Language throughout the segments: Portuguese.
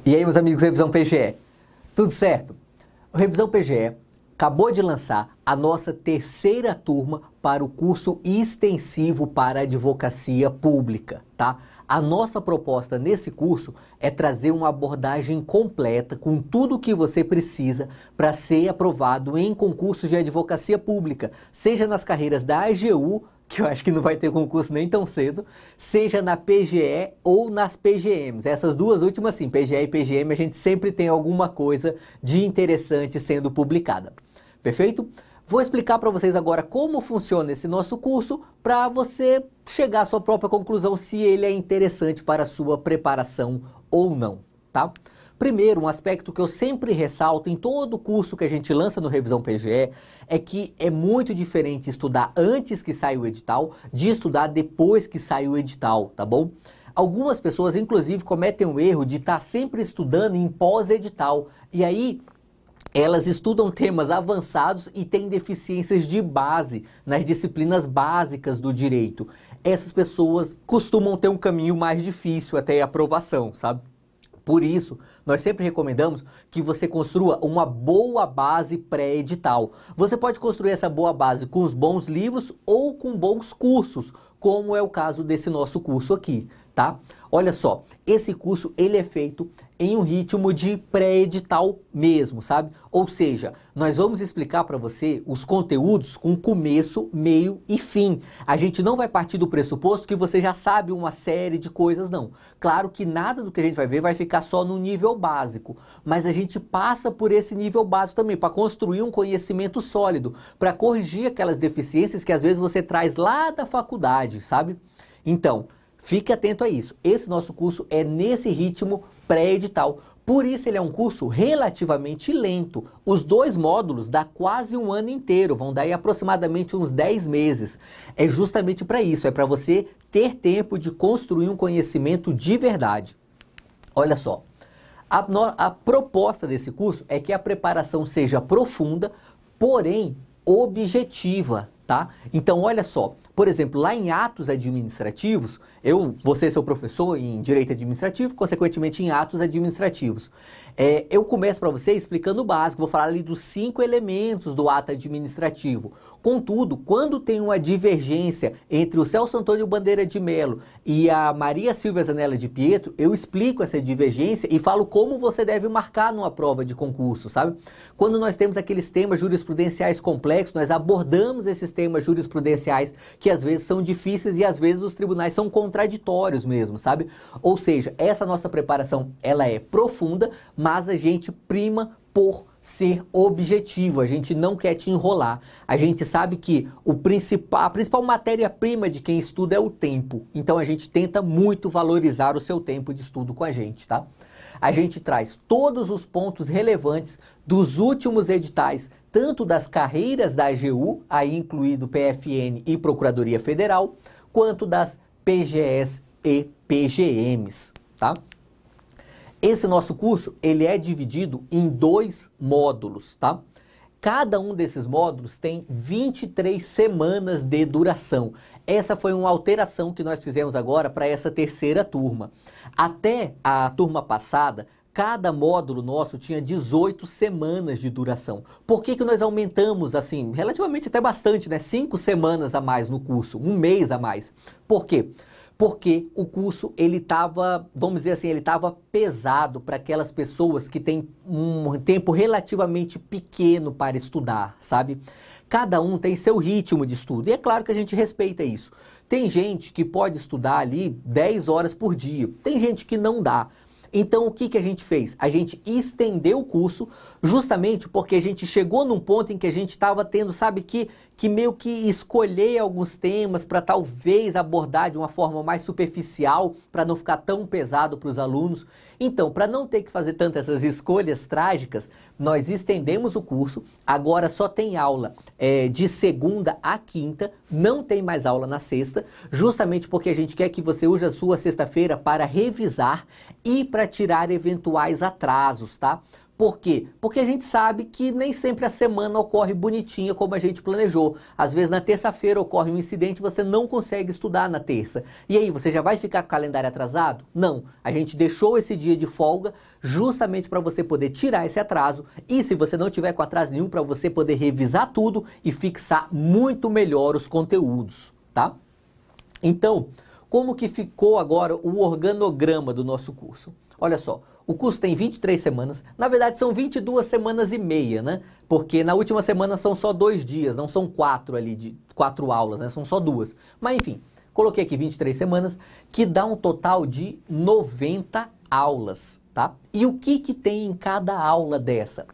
E aí, meus amigos do Revisão PGE, tudo certo? O Revisão PGE acabou de lançar a nossa terceira turma para o curso extensivo para advocacia pública, tá? A nossa proposta nesse curso é trazer uma abordagem completa com tudo o que você precisa para ser aprovado em concursos de advocacia pública, seja nas carreiras da AGU, que eu acho que não vai ter concurso nem tão cedo, seja na PGE ou nas PGMs. Essas duas últimas, sim, PGE e PGM, a gente sempre tem alguma coisa de interessante sendo publicada. Perfeito? Vou explicar para vocês agora como funciona esse nosso curso para você chegar à sua própria conclusão se ele é interessante para a sua preparação ou não, tá? Primeiro, um aspecto que eu sempre ressalto em todo curso que a gente lança no Revisão PGE é que é muito diferente estudar antes que saia o edital de estudar depois que sai o edital, tá bom? Algumas pessoas, inclusive, cometem o erro de estar sempre estudando em pós-edital e aí elas estudam temas avançados e têm deficiências de base nas disciplinas básicas do direito. Essas pessoas costumam ter um caminho mais difícil até a aprovação, sabe? Por isso, nós sempre recomendamos que você construa uma boa base pré-edital. Você pode construir essa boa base com os bons livros ou com bons cursos, como é o caso desse nosso curso aqui, tá? Olha só, esse curso ele é feito em um ritmo de pré-edital mesmo, sabe? Ou seja, nós vamos explicar para você os conteúdos com começo, meio e fim. A gente não vai partir do pressuposto que você já sabe uma série de coisas, não. Claro que nada do que a gente vai ver vai ficar só no nível básico, mas a gente passa por esse nível básico também para construir um conhecimento sólido, para corrigir aquelas deficiências que às vezes você traz lá da faculdade, sabe? Então, fique atento a isso. Esse nosso curso é nesse ritmo pré-edital. Por isso ele é um curso relativamente lento. Os dois módulos dá quase um ano inteiro, vão dar aí aproximadamente uns 10 meses. É justamente para isso, é para você ter tempo de construir um conhecimento de verdade. Olha só, a proposta desse curso é que a preparação seja profunda, porém objetiva, tá? Então, olha só, por exemplo, lá em atos administrativos, eu vou ser seu professor em direito administrativo, consequentemente em atos administrativos. Eu começo para você explicando o básico, vou falar ali dos 5 elementos do ato administrativo. Contudo, quando tem uma divergência entre o Celso Antônio Bandeira de Melo e a Maria Silvia Zanella de Pietro, eu explico essa divergência e falo como você deve marcar numa prova de concurso, sabe? Quando nós temos aqueles temas jurisprudenciais complexos, nós abordamos esses temas jurisprudenciais que às vezes são difíceis e às vezes os tribunais são contraditórios mesmo, sabe? Ou seja, essa nossa preparação, ela é profunda, mas a gente prima por ser objetivo, a gente não quer te enrolar. A gente sabe que a principal matéria-prima de quem estuda é o tempo, então a gente tenta muito valorizar o seu tempo de estudo com a gente, tá? A gente traz todos os pontos relevantes dos últimos editais, tanto das carreiras da AGU, aí incluído PFN e Procuradoria Federal, quanto das PGS e PGMs, tá? Esse nosso curso, ele é dividido em 2 módulos, tá? Cada um desses módulos tem 23 semanas de duração. Essa foi uma alteração que nós fizemos agora para essa terceira turma. Até a turma passada, cada módulo nosso tinha 18 semanas de duração. Por que nós aumentamos, assim, relativamente até bastante, né? 5 semanas a mais no curso, um mês a mais. Por quê? Porque o curso, ele estava, vamos dizer assim, ele estava pesado para aquelas pessoas que têm um tempo relativamente pequeno para estudar, sabe? Cada um tem seu ritmo de estudo, e é claro que a gente respeita isso. Tem gente que pode estudar ali 10 horas por dia, tem gente que não dá. Então, o que a gente fez? A gente estendeu o curso justamente porque a gente chegou num ponto em que a gente estava tendo, sabe, que meio que escolher alguns temas para talvez abordar de uma forma mais superficial, para não ficar tão pesado para os alunos. Então, para não ter que fazer tantas essas escolhas trágicas, nós estendemos o curso. Agora só tem aula de segunda a quinta, não tem mais aula na sexta, justamente porque a gente quer que você use a sua sexta-feira para revisar e para tirar eventuais atrasos, tá? Por quê? Porque a gente sabe que nem sempre a semana ocorre bonitinha como a gente planejou. Às vezes na terça-feira ocorre um incidente e você não consegue estudar na terça. E aí, você já vai ficar com o calendário atrasado? Não. A gente deixou esse dia de folga justamente para você poder tirar esse atraso e, se você não tiver com atraso nenhum, para você poder revisar tudo e fixar muito melhor os conteúdos, tá? Então, como que ficou agora o organograma do nosso curso? Olha só. O curso tem 23 semanas, na verdade são 22 semanas e meia, né? Porque na última semana são só 2 dias, não são 4 ali, de 4 aulas, né? São só 2. Mas enfim, coloquei aqui 23 semanas, que dá um total de 90 aulas, tá? E o que que tem em cada aula dessa?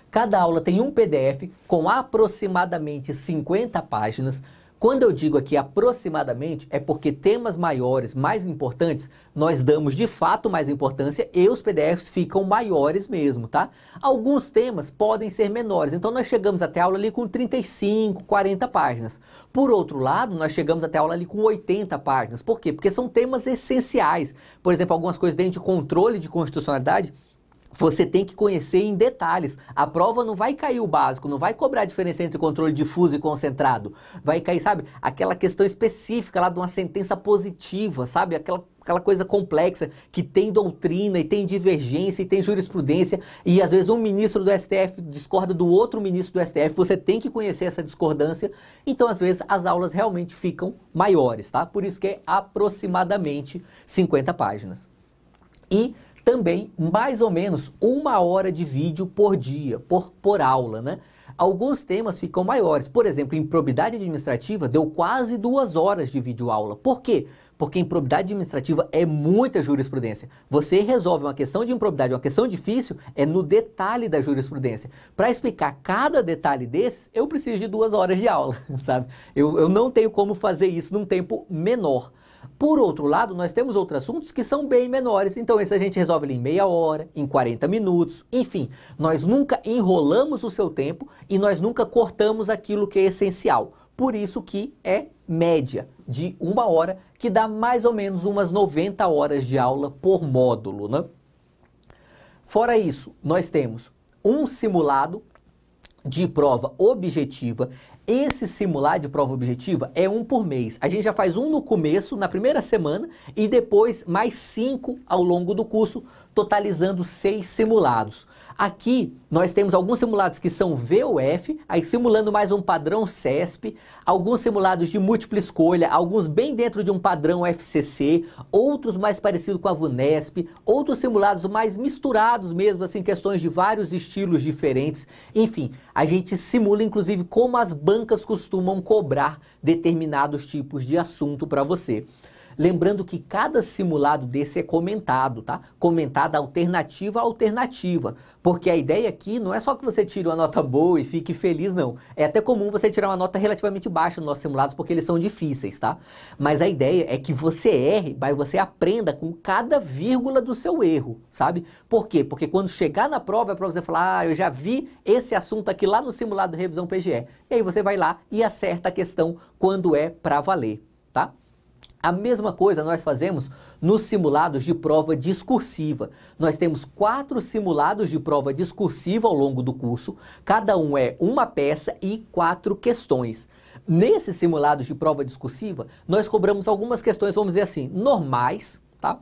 Cada aula tem um PDF com aproximadamente 50 páginas. Quando eu digo aqui aproximadamente, é porque temas maiores, mais importantes, nós damos de fato mais importância e os PDFs ficam maiores mesmo, tá? Alguns temas podem ser menores, então nós chegamos até a aula ali com 35, 40 páginas. Por outro lado, nós chegamos até a aula ali com 80 páginas. Por quê? Porque são temas essenciais. Por exemplo, algumas coisas dentro de controle de constitucionalidade, você tem que conhecer em detalhes. A prova não vai cair o básico, não vai cobrar a diferença entre controle difuso e concentrado. Vai cair, sabe, aquela questão específica lá de uma sentença positiva, sabe, aquela coisa complexa que tem doutrina e tem divergência e tem jurisprudência e às vezes um ministro do STF discorda do outro ministro do STF, você tem que conhecer essa discordância, então às vezes as aulas realmente ficam maiores, tá? Por isso que é aproximadamente 50 páginas. E também mais ou menos 1 hora de vídeo por dia, por aula, né? Alguns temas ficam maiores. Por exemplo, em improbidade administrativa deu quase 2 horas de videoaula. Por quê? Porque improbidade administrativa é muita jurisprudência. Você resolve uma questão de improbidade, uma questão difícil, é no detalhe da jurisprudência. Para explicar cada detalhe desses, eu preciso de 2 horas de aula, sabe? Eu não tenho como fazer isso num tempo menor. Por outro lado, nós temos outros assuntos que são bem menores, então esse a gente resolve ali em meia hora, em 40 minutos, enfim. Nós nunca enrolamos o seu tempo e nós nunca cortamos aquilo que é essencial. Por isso que é média de 1 hora, que dá mais ou menos umas 90 horas de aula por módulo, né? Fora isso, nós temos um simulado de prova objetiva. Esse simulado de prova objetiva é 1 por mês. A gente já faz um no começo, na primeira semana, e depois mais 5 ao longo do curso, totalizando 6 simulados. Aqui nós temos alguns simulados que são VUF, aí simulando mais um padrão CESP, alguns simulados de múltipla escolha, alguns bem dentro de um padrão FCC, outros mais parecidos com a VUNESP, outros simulados mais misturados mesmo, assim, questões de vários estilos diferentes. Enfim, a gente simula inclusive como as bancas costumam cobrar determinados tipos de assunto para você. Lembrando que cada simulado desse é comentado, tá? Comentada alternativa a alternativa. Porque a ideia aqui não é só que você tire uma nota boa e fique feliz, não. É até comum você tirar uma nota relativamente baixa nos nossos simulados, porque eles são difíceis, tá? Mas a ideia é que você erre, mas você aprenda com cada vírgula do seu erro, sabe? Por quê? Porque quando chegar na prova, é para você falar, eu já vi esse assunto aqui lá no simulado de revisão PGE. E aí você vai lá e acerta a questão quando é para valer, tá? A mesma coisa nós fazemos nos simulados de prova discursiva. Nós temos 4 simulados de prova discursiva ao longo do curso, cada um é uma peça e 4 questões. Nesses simulados de prova discursiva, nós cobramos algumas questões, vamos dizer assim, normais, tá?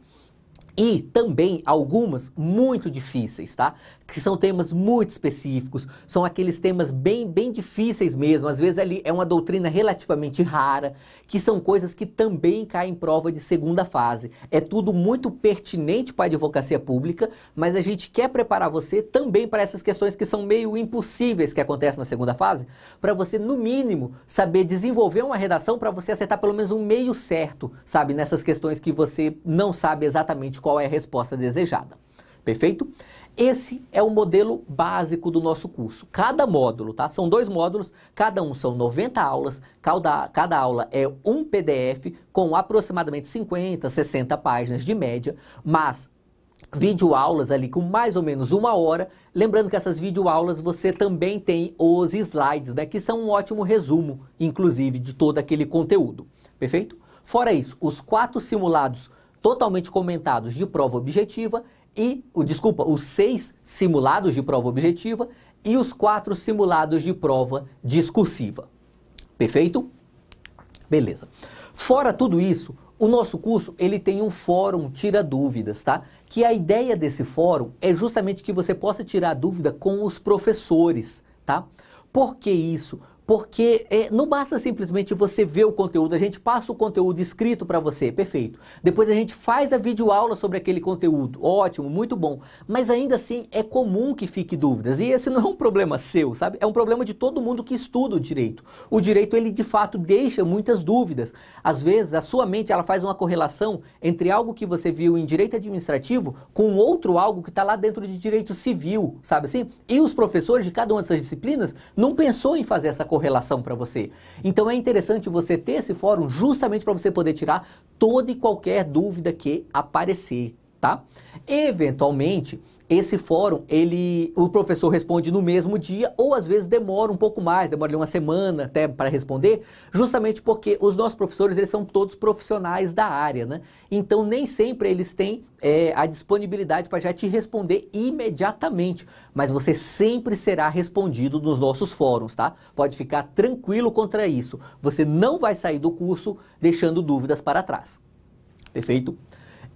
E também algumas muito difíceis, tá? Que são temas muito específicos, são aqueles temas bem difíceis mesmo, às vezes ali é uma doutrina relativamente rara, que são coisas que também caem em prova de segunda fase. É tudo muito pertinente para a advocacia pública, mas a gente quer preparar você também para essas questões que são meio impossíveis que acontecem na segunda fase, para você, no mínimo, saber desenvolver uma redação para você acertar pelo menos um meio certo, sabe? Nessas questões que você não sabe exatamente qual é a resposta desejada. Perfeito? Esse é o modelo básico do nosso curso. Cada módulo, tá? São 2 módulos, cada um são 90 aulas, cada aula é um PDF com aproximadamente 50, 60 páginas de média, mas videoaulas ali com mais ou menos 1 hora. Lembrando que essas videoaulas você também tem os slides, né? Que são um ótimo resumo, inclusive, de todo aquele conteúdo. Perfeito? Fora isso, os 4 simulados totalmente comentados de prova objetiva e, os 6 simulados de prova objetiva e os 4 simulados de prova discursiva. Perfeito? Beleza. Fora tudo isso, o nosso curso, ele tem um fórum Tira Dúvidas, tá? Que a ideia desse fórum é justamente que você possa tirar dúvida com os professores, tá? Por que isso? Porque não basta simplesmente você ver o conteúdo, a gente passa o conteúdo escrito para você, perfeito. Depois a gente faz a videoaula sobre aquele conteúdo, ótimo, muito bom. Mas ainda assim é comum que fique dúvidas. E esse não é um problema seu, sabe? É um problema de todo mundo que estuda o direito. O direito, ele de fato deixa muitas dúvidas. Às vezes a sua mente, ela faz uma correlação entre algo que você viu em direito administrativo com outro algo que está lá dentro de direito civil, sabe assim? E os professores de cada uma dessas disciplinas não pensou em fazer essa correlação para você. Então é interessante você ter esse fórum justamente para você poder tirar toda e qualquer dúvida que aparecer, tá? Eventualmente, esse fórum, o professor responde no mesmo dia ou às vezes demora um pouco mais, demora uma semana até para responder, justamente porque os nossos professores, eles são todos profissionais da área, né? Então nem sempre eles têm a disponibilidade para já te responder imediatamente, mas você sempre será respondido nos nossos fóruns, tá? Pode ficar tranquilo contra isso, você não vai sair do curso deixando dúvidas para trás, perfeito?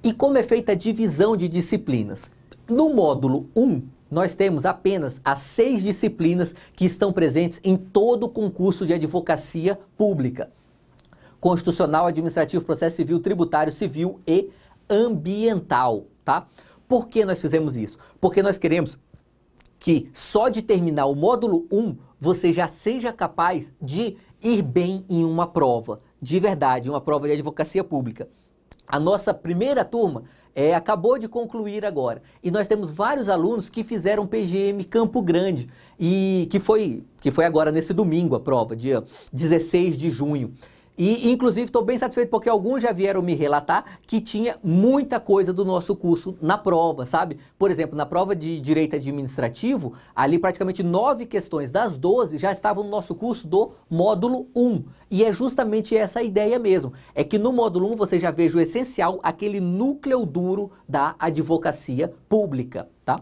E como é feita a divisão de disciplinas? No módulo 1, nós temos apenas as 6 disciplinas que estão presentes em todo o concurso de advocacia pública: constitucional, administrativo, processo civil, tributário, civil e ambiental, tá? Por que nós fizemos isso? Porque nós queremos que só de terminar o módulo 1, você já seja capaz de ir bem em uma prova, de verdade, uma prova de advocacia pública. A nossa primeira turma acabou de concluir agora. E nós temos vários alunos que fizeram PGM Campo Grande, e que foi agora nesse domingo a prova, dia 16 de junho. E inclusive estou bem satisfeito porque alguns já vieram me relatar que tinha muita coisa do nosso curso na prova, sabe? Por exemplo, na prova de Direito Administrativo, ali praticamente 9 questões das 12 já estavam no nosso curso do módulo 1. E é justamente essa a ideia mesmo. É que no módulo 1 você já veja o essencial, aquele núcleo duro da advocacia pública, tá?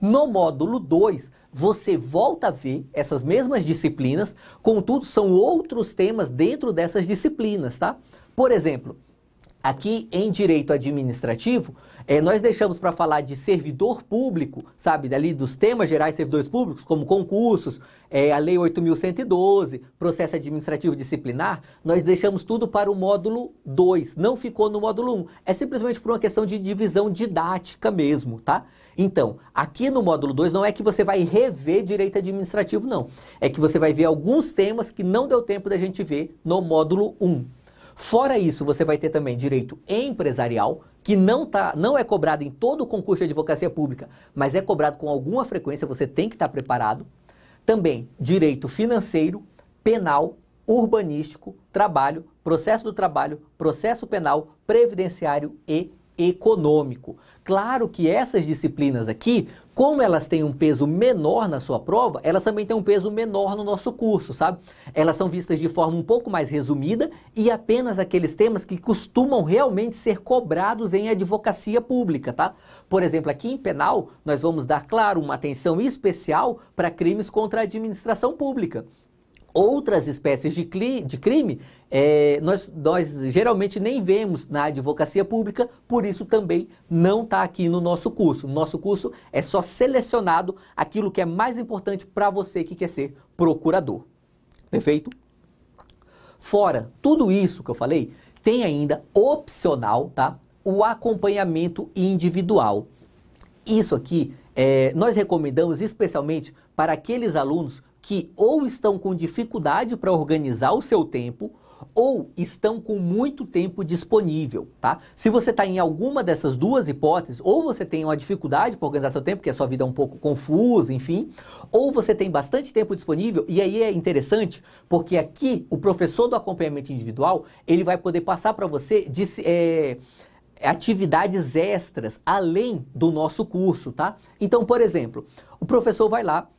No módulo 2, você volta a ver essas mesmas disciplinas, contudo são outros temas dentro dessas disciplinas, tá? Por exemplo, aqui em Direito Administrativo, nós deixamos para falar de servidor público, sabe, dali dos temas gerais de servidores públicos, como concursos, a Lei 8.112, processo administrativo disciplinar, nós deixamos tudo para o módulo 2, não ficou no módulo 1. É simplesmente por uma questão de divisão didática mesmo, tá? Então, aqui no módulo 2 não é que você vai rever direito administrativo, não. É que você vai ver alguns temas que não deu tempo da gente ver no módulo 1. Fora isso, você vai ter também direito empresarial, que não é cobrado em todo o concurso de advocacia pública, mas é cobrado com alguma frequência, você tem que estar preparado. Também direito financeiro, penal, urbanístico, trabalho, processo do trabalho, processo penal, previdenciário e econômico. Claro que essas disciplinas aqui, como elas têm um peso menor na sua prova, elas também têm um peso menor no nosso curso, sabe? Elas são vistas de forma um pouco mais resumida e apenas aqueles temas que costumam realmente ser cobrados em advocacia pública, tá? Por exemplo, aqui em penal, nós vamos dar, claro, uma atenção especial para crimes contra a administração pública. Outras espécies de crime, nós geralmente nem vemos na advocacia pública, por isso também não está aqui no nosso curso. No nosso curso é só selecionado aquilo que é mais importante para você que quer ser procurador. Perfeito? Fora tudo isso que eu falei, tem ainda opcional, tá? O acompanhamento individual. Isso aqui nós recomendamos especialmente para aqueles alunos que ou estão com dificuldade para organizar o seu tempo ou estão com muito tempo disponível, tá? Se você está em alguma dessas duas hipóteses, ou você tem uma dificuldade para organizar seu tempo, porque a sua vida é um pouco confusa, enfim, ou você tem bastante tempo disponível, e aí é interessante, porque aqui o professor do acompanhamento individual, ele vai poder passar para você atividades extras, além do nosso curso, tá? Então, por exemplo, o professor vai lá,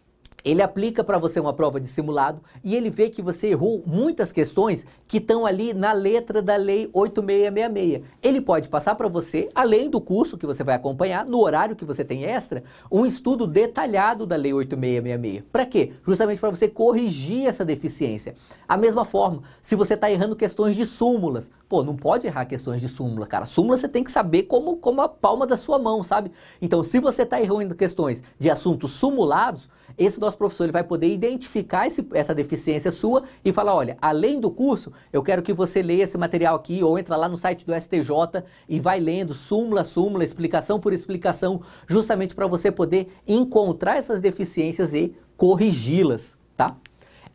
Ele aplica para você uma prova de simulado e ele vê que você errou muitas questões que estão ali na letra da Lei 8666. Ele pode passar para você, além do curso que você vai acompanhar, no horário que você tem extra, um estudo detalhado da Lei 8666. Para quê? Justamente para você corrigir essa deficiência. A mesma forma, se você está errando questões de súmulas, pô, não pode errar questões de súmula, cara. Súmula você tem que saber como a palma da sua mão, sabe? Então, se você está errando questões de assuntos simulados, esse nosso professor ele vai poder identificar essa deficiência sua e falar, olha, além do curso, eu quero que você leia esse material aqui ou entra lá no site do STJ e vai lendo súmula a súmula, explicação por explicação, justamente para você poder encontrar essas deficiências e corrigi-las, tá?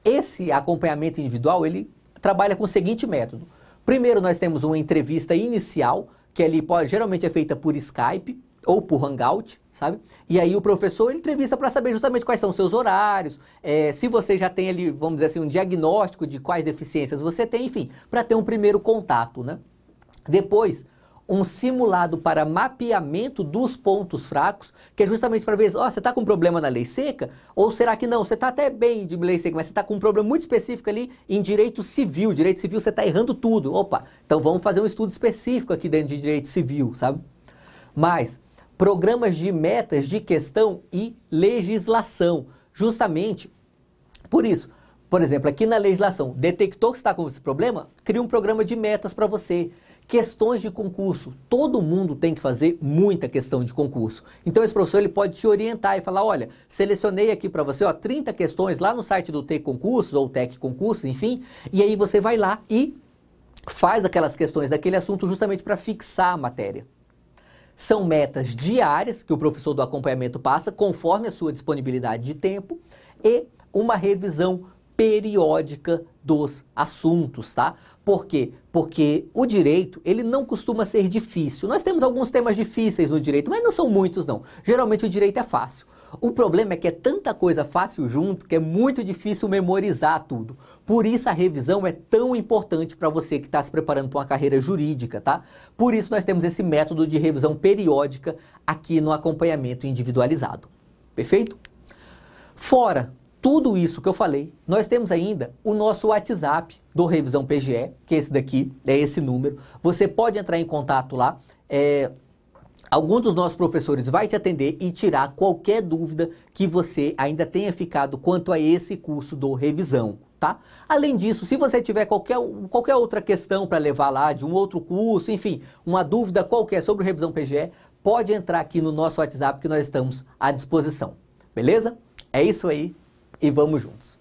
Esse acompanhamento individual, ele trabalha com o seguinte método. Primeiro, nós temos uma entrevista inicial, que ali geralmente é feita por Skype ou por Hangout, sabe? E aí o professor entrevista para saber justamente quais são os seus horários, se você já tem ali, vamos dizer assim, um diagnóstico de quais deficiências você tem, enfim, para ter um primeiro contato, né? Depois, um simulado para mapeamento dos pontos fracos, que é justamente para ver, você está com um problema na lei seca, ou será que não? Você está até bem de lei seca, mas você está com um problema muito específico ali em direito civil. Direito civil você está errando tudo. Opa, então vamos fazer um estudo específico aqui dentro de direito civil, sabe? Mas programas de metas de questão e legislação. Justamente por isso, por exemplo, aqui na legislação, detectou que está com esse problema, cria um programa de metas para você. Questões de concurso. Todo mundo tem que fazer muita questão de concurso. Então esse professor ele pode te orientar e falar, olha, selecionei aqui para você 30 questões lá no site do T Concursos ou Tec Concursos, enfim, e aí você vai lá e faz aquelas questões daquele assunto justamente para fixar a matéria. São metas diárias que o professor do acompanhamento passa, conforme a sua disponibilidade de tempo, e uma revisão periódica dos assuntos, tá? Por quê? Porque o direito, ele não costuma ser difícil. Nós temos alguns temas difíceis no direito, mas não são muitos, não. Geralmente o direito é fácil. O problema é que é tanta coisa fácil junto que é muito difícil memorizar tudo. Por isso a revisão é tão importante para você que está se preparando para uma carreira jurídica, tá? Por isso nós temos esse método de revisão periódica aqui no acompanhamento individualizado. Perfeito? Fora tudo isso que eu falei, nós temos ainda o nosso WhatsApp do Revisão PGE, que é esse daqui, é esse número. Você pode entrar em contato lá. Algum dos nossos professores vai te atender e tirar qualquer dúvida que você ainda tenha ficado quanto a esse curso do Revisão, tá? Além disso, se você tiver qualquer outra questão para levar lá de um outro curso, enfim, uma dúvida qualquer sobre o Revisão PGE, pode entrar aqui no nosso WhatsApp que nós estamos à disposição, beleza? É isso aí e vamos juntos.